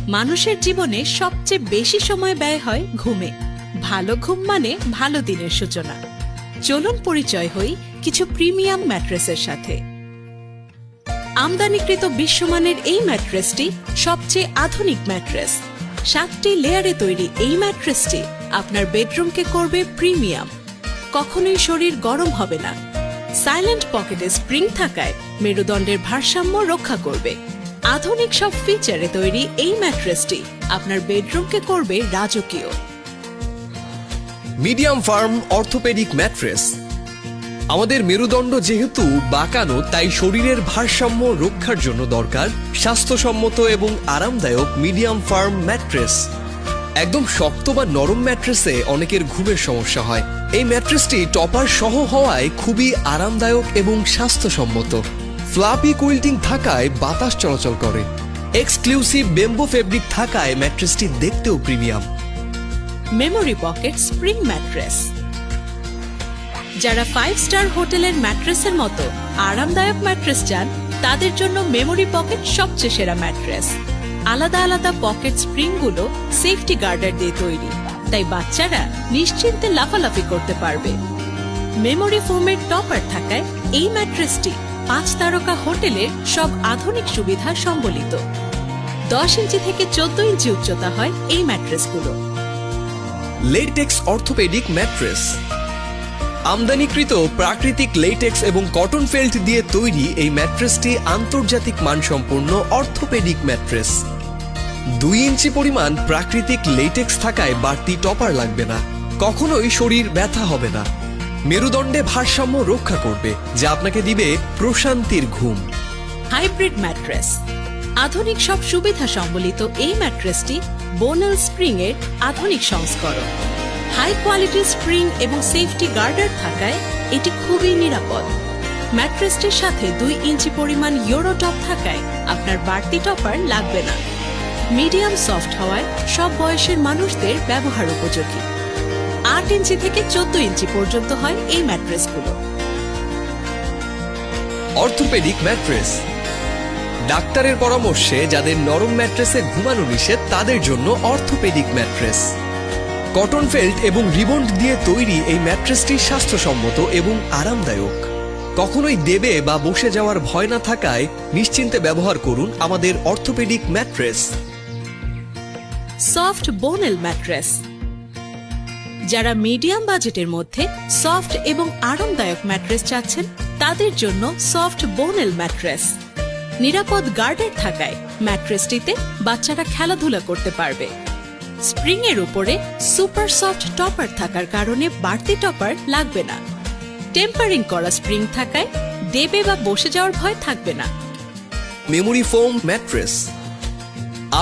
মানুষের জীবনে সবচেয়ে বেশি সময় ব্যয় হয় ঘুমে। ভালো ঘুম মানে ভালো দিনের সূচনা। চলুন পরিচয় হই কিছু প্রিমিয়াম ম্যাট্রেসের সাথে। আমদানিকৃত বিশ্বমানের এই ম্যাট্রেসটি সবচেয়ে আধুনিক ম্যাট্রেস। 7টি লেয়ারে তৈরি এই ম্যাট্রেসটি আপনার বেডরুমকে করবে প্রিমিয়াম। কখনোই শরীর গরম হবে না। সাইলেন্ট পকেটে স্প্রিং থাকায় মেরুদণ্ডের ভারসাম্য রক্ষা করবে। আধুনিক সব ফিচারে তৈরি এই ম্যাট্রেসটি আপনার বেডরুমকে করবে রাজকীয়। Medium farm orthopaedic mattress. আমাদের মেরুদণ্ড যেহেতু বাঁকানো, তাই শরীরের ভারসাম্য রক্ষার জন্য দরকার স্বাস্থ্যসম্মত এবং আরামদায়ক মিডিয়াম ফার্ম ম্যাট্রেস। একদম শক্ত বা নরম ম্যাট্রেসে অনেকের ঘুমের সমস্যা হয়। এই ম্যাট্রেসটি টপার সহ হওয়ায় খুবই আরামদায়ক এবং স্বাস্থ্যসম্মত। ফ্লাপি কুইল্টিং থাকায় বাতাস চলাচল করে। এক্সক্লুসিভ বেম্বো ফেব্রিক থাকায় ম্যাট্রেসটি দেখতেও premium. Memory pocket spring mattress. যারা 5 স্টার হোটেলের ম্যাট্রেসের মতো আরামদায়ক ম্যাট্রেস চান, তাদের জন্য মেমোরি পকেট সবচেয়ে সেরা ম্যাট্রেস। আলাদা আলাদা পকেট স্প্রিংগুলো সেফটি গার্ডার দিয়ে তৈরি, তাই বাচ্চারা নিশ্চিন্তে লাফালাফি করতে পারবে। মেমোরি ফোমের টপার থাকায় এই ম্যাট্রেসটি 5 তারকা হোটেলের সব আধুনিক সুবিধা সম্বলিত। 10 ইঞ্চি থেকে 14 ইঞ্চি উচ্চতা হয় এই ম্যাট্রেসগুলো। LaTeX orthopaedic mattress. আমদানিকৃত প্রাকৃতিক লেটেক্স এবং কটন ফেল্ট দিয়ে তৈরি এই ম্যাট্রেসটি আন্তর্জাতিক মানসম্পন্ন অর্থোপেডিক ম্যাট্রেস। 2 ইঞ্চি পরিমাণ প্রাকৃতিক লেটেক্স থাকায় বাড়তি টপার লাগবে না। কখনোই শরীর ব্যথা হবে না। মেরুদণ্ডে ভারসাম্য রক্ষা করবে, যা আপনাকে দিবে প্রশান্তির ঘুম। Hybrid mattress. আধুনিক সব সুবিধা সম্বলিত এই ম্যাট্রেসটি বোনেল স্প্রিং এর আধুনিক সংস্করণ। হাই কোয়ালিটির স্প্রিং এবং সেফটি গার্ডার থাকায় এটি খুবই নিরাপদ। ম্যাট্রেসটির সাথে 2 ইঞ্চি পরিমাণ ইউরো টপ থাকায় আপনার বাড়তি টপার লাগবে না। মিডিয়াম সফট হওয়ায় সব বয়সের মানুষদের ব্যবহার উপযোগী। 8 ইঞ্চি থেকে 14 ইঞ্চি পর্যন্ত হয় এই ম্যাট্রেসগুলো। Orthopaedic mattress. ডাক্তারের পরামর্শে যাদের নরম ম্যাট্রেসে ঘুমানো নিষেধ, তাদের জন্য অর্থোপেডিক ম্যাট্রেস। কটন ফেল্ট এবং রিবন্ড দিয়ে তৈরি এই ম্যাট্রেসটি স্বাস্থ্যসম্মত এবং আরামদায়ক। কখনোই দেবে বা বসে যাওয়ার ভয় না থাকায় নিশ্চিন্তে ব্যবহার করুন আমাদের orthopaedic mattress. Soft Bonnell mattress. যারা মিডিয়াম বাজেটের মধ্যে সফট এবং আরামদায়ক ম্যাট্রেস চাচ্ছেন, তাদের জন্য সফট বোনেল ম্যাট্রেস। নিরাপদ গার্ডার থাকায় ম্যাট্রেসটিতে বাচ্চারা খেলাধুলা করতে পারবে। স্প্রিং এর উপরে সুপার সফট টপার থাকার কারণে বাড়তি টপার লাগবে না। টেম্পারিং করা স্প্রিং থাকায় দেবে বা বসে যাওয়ার ভয় থাকবে না। Memory foam mattress.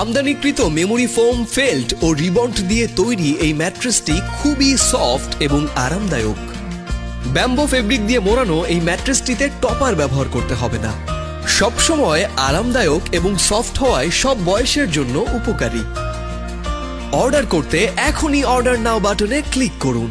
আমদানিকৃত মেমোরি ফোম ফেল্ট ও রিবন্ড দিয়ে তৈরি এই ম্যাট্রেসটি খুবই সফট এবং আরামদায়ক। ব্যাম্বো ফেব্রিক দিয়ে মোড়ানো এই ম্যাট্রেসটিতে টপার ব্যবহার করতে হবে না। সবসময় আরামদায়ক এবং সফট হওয়ায় সব বয়সের জন্য উপকারী। অর্ডার করতে এখনই অর্ডার নাও বাটনে ক্লিক করুন।